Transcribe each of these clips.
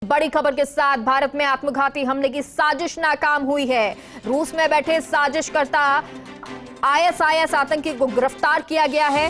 बड़ी खबर के साथ भारत में आत्मघाती हमले की साजिश नाकाम हुई है। रूस में बैठे साजिशकर्ता आईएसआईएस आतंकी को गिरफ्तार किया गया है।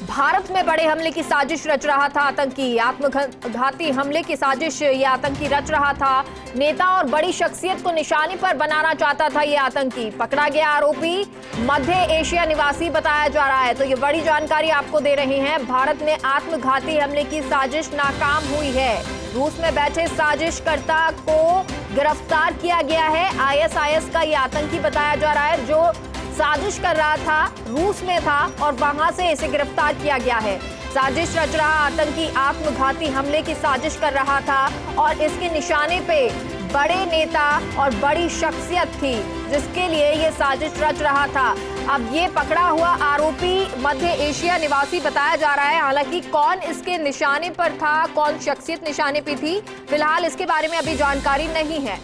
भारत में बड़े हमले की साजिश रच रहा था आतंकी। आत्मघाती हमले की साजिश ये आतंकी रच रहा था। नेता और बड़ी शख्सियत को निशाने पर बनाना चाहता था ये आतंकी। पकड़ा गया आरोपी मध्य एशिया निवासी बताया जा रहा है। तो ये बड़ी जानकारी आपको दे रहे हैं। भारत में आत्मघाती हमले की साजिश नाकाम हुई है। रूस में बैठे साजिशकर्ता को गिरफ्तार किया गया है। आईएसआईएस का ये आतंकी बताया जा रहा है जो साजिश कर रहा था, रूस में था और वहां से इसे गिरफ्तार किया गया है। साजिश रच रहा आतंकी आत्मघाती हमले की साजिश कर रहा था और इसके निशाने पे बड़े नेता और बड़ी शख्सियत थी जिसके लिए ये साजिश रच रहा था। अब ये पकड़ा हुआ आरोपी मध्य एशिया निवासी बताया जा रहा है। हालांकि कौन इसके निशाने पर था, कौन शख्सियत निशाने पे थी, फिलहाल इसके बारे में अभी जानकारी नहीं है।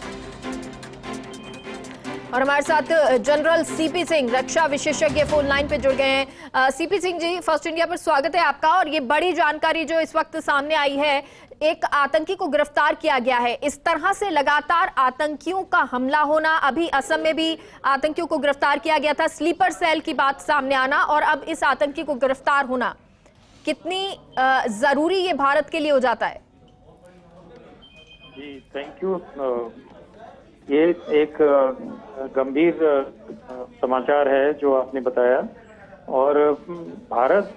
और हमारे साथ जनरल सीपी सिंह, रक्षा विशेषज्ञ, फोन लाइन पे जुड़ गए हैं। CP Singh ji, first India पर स्वागत है आपका। और ये बड़ी जानकारी जो इस वक्त सामने आई है, एक आतंकी को गिरफ्तार किया गया है। इस तरह से लगातार आतंकियों का हमला होना, अभी असम में भी आतंकियों को गिरफ्तार किया गया था, स्लीपर सेल की बात सामने आना और अब इस आतंकी को गिरफ्तार होना, कितनी जरूरी ये भारत के लिए हो जाता है? जी थैंक यू। ये एक गंभीर समाचार है जो आपने बताया। और भारत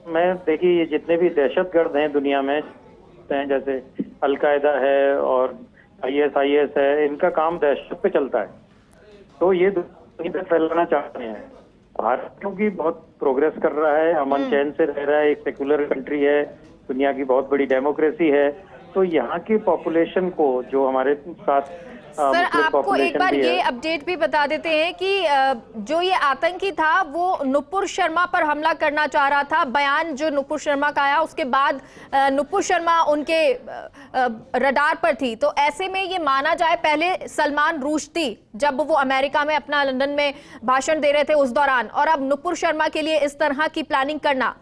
में देखिए, ये जितने भी दहशतगर्द हैं दुनिया में, जैसे अलकायदा है और आईएसआईएस है, इनका काम दहशत पे चलता है। तो ये दुनिया पे फैलाना चाहते हैं। भारत क्योंकि बहुत प्रोग्रेस कर रहा है, अमन चैन से रह रहा है, एक सेक्युलर कंट्री है, दुनिया की बहुत बड़ी डेमोक्रेसी है, तो यहाँ की पॉपुलेशन को, जो हमारे साथ सर आपको एक बार ये अपडेट भी बता देते हैं कि जो ये आतंकी था वो नुपुर शर्मा पर हमला करना चाह रहा था। बयान जो नुपुर शर्मा का आया उसके बाद नुपुर शर्मा उनके रडार पर थी। तो ऐसे में ये माना जाए, पहले सलमान रुश्दी जब वो अमेरिका में अपना लंदन में भाषण दे रहे थे उस दौरान, और अब नुपुर शर्मा के लिए इस तरह की प्लानिंग करना।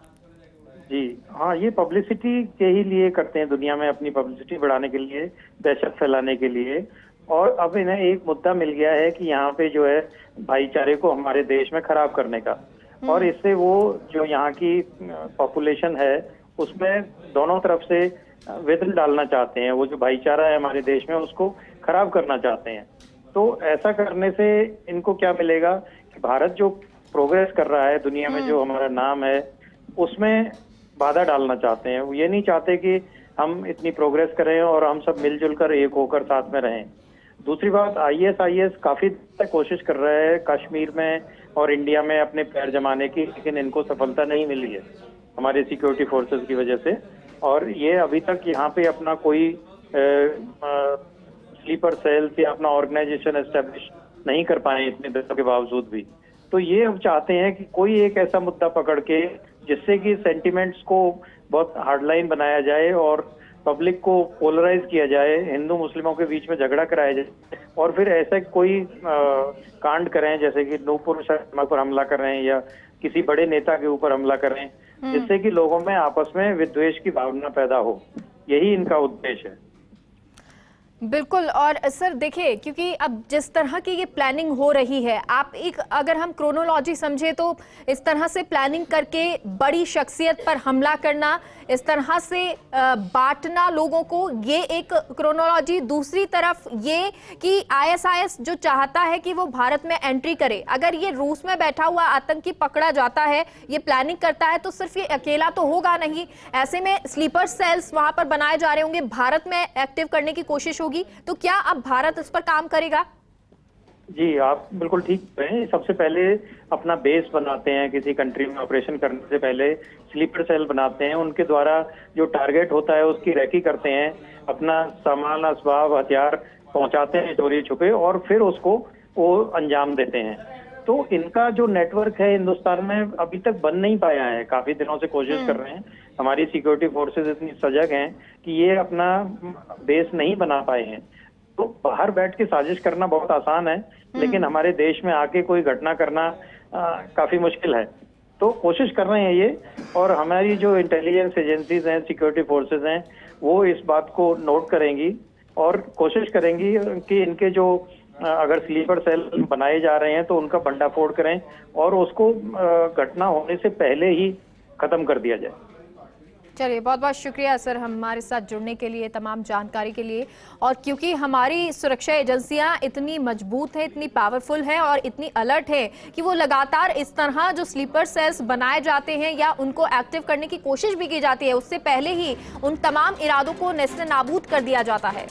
जी हाँ, ये पब्लिसिटी के ही लिए करते हैं, दुनिया में अपनी पब्लिसिटी बढ़ाने के लिए, दहशत फैलाने के लिए। और अब इन्हें एक मुद्दा मिल गया है कि यहाँ पे जो है भाईचारे को हमारे देश में खराब करने का, और इससे वो जो यहाँ की पॉपुलेशन है उसमें दोनों तरफ से विघ्न डालना चाहते हैं। वो जो भाईचारा है हमारे देश में उसको खराब करना चाहते हैं। तो ऐसा करने से इनको क्या मिलेगा कि भारत जो प्रोग्रेस कर रहा है दुनिया में, जो हमारा नाम है, उसमें बाधा डालना चाहते हैं। वो ये नहीं चाहते कि हम इतनी प्रोग्रेस करें और हम सब मिलजुल कर एक होकर साथ में रहें। दूसरी बात, आईएसआईएस काफी कोशिश कर रहा है कश्मीर में और इंडिया में अपने पैर जमाने की, लेकिन इनको सफलता नहीं मिली है हमारे सिक्योरिटी फोर्सेस की वजह से। और ये अभी तक यहाँ पे अपना कोई स्लीपर सेल या अपना ऑर्गेनाइजेशन एस्टेब्लिश नहीं कर पाए इतने दिनों के बावजूद भी। तो ये अब चाहते हैं कि कोई एक ऐसा मुद्दा पकड़ के जिससे कि सेंटिमेंट्स को बहुत हार्डलाइन बनाया जाए और पब्लिक को पोलराइज किया जाए, हिंदू मुस्लिमों के बीच में झगड़ा कराया जाए, और फिर ऐसा कोई कांड करें जैसे कि नुपुर शर्मा पर हमला कर रहे हैं या किसी बड़े नेता के ऊपर हमला कर रहे हैं, जिससे कि लोगों में आपस में विद्वेष की भावना पैदा हो। यही इनका उद्देश्य है। बिल्कुल। और सर देखिए, क्योंकि अब जिस तरह की ये प्लानिंग हो रही है, आप एक अगर हम क्रोनोलॉजी समझे तो इस तरह से प्लानिंग करके बड़ी शख्सियत पर हमला करना, इस तरह से बांटना लोगों को, ये एक क्रोनोलॉजी। दूसरी तरफ ये कि आईएसआईएस जो चाहता है कि वो भारत में एंट्री करे, अगर ये रूस में बैठा हुआ आतंकी पकड़ा जाता है, ये प्लानिंग करता है, तो सिर्फ ये अकेला तो होगा नहीं। ऐसे में स्लीपर सेल्स वहां पर बनाए जा रहे होंगे, भारत में एक्टिव करने की कोशिश होगी। तो क्या अब भारत इस पर काम करेगा? जी आप बिल्कुल ठीक हैं। सबसे पहले अपना बेस बनाते हैं, किसी कंट्री में ऑपरेशन करने से पहले स्लीपर सेल बनाते हैं, उनके द्वारा जो टारगेट होता है उसकी रैकी करते हैं, अपना सामान, असबाब, हथियार पहुंचाते हैं चोरी छुपे, और फिर उसको वो अंजाम देते हैं। तो इनका जो नेटवर्क है हिंदुस्तान में अभी तक बन नहीं पाया है, काफी दिनों से कोशिश कर रहे हैं। हमारी सिक्योरिटी फोर्सेस इतनी सजग हैं कि ये अपना बेस नहीं बना पाए हैं। तो बाहर बैठ के साजिश करना बहुत आसान है, लेकिन हमारे देश में आके कोई घटना करना काफी मुश्किल है। तो कोशिश कर रहे हैं ये, और हमारी जो इंटेलिजेंस एजेंसीज हैं, सिक्योरिटी फोर्सेज हैं, वो इस बात को नोट करेंगी और कोशिश करेंगी कि इनके जो अगर स्लीपर सेल बनाए जा रहे हैं तो उनका भंडाफोड़ करें और उसको घटना होने से पहले ही खत्म कर दिया जाए। चलिए, बहुत बहुत शुक्रिया सर हमारे साथ जुड़ने के लिए, तमाम जानकारी के लिए। और क्योंकि हमारी सुरक्षा एजेंसियां इतनी मजबूत है, इतनी पावरफुल है और इतनी अलर्ट है कि वो लगातार इस तरह जो स्लीपर सेल्स बनाए जाते हैं या उनको एक्टिव करने की कोशिश भी की जाती है, उससे पहले ही उन तमाम इरादों को नेस्तनाबूद कर दिया जाता है।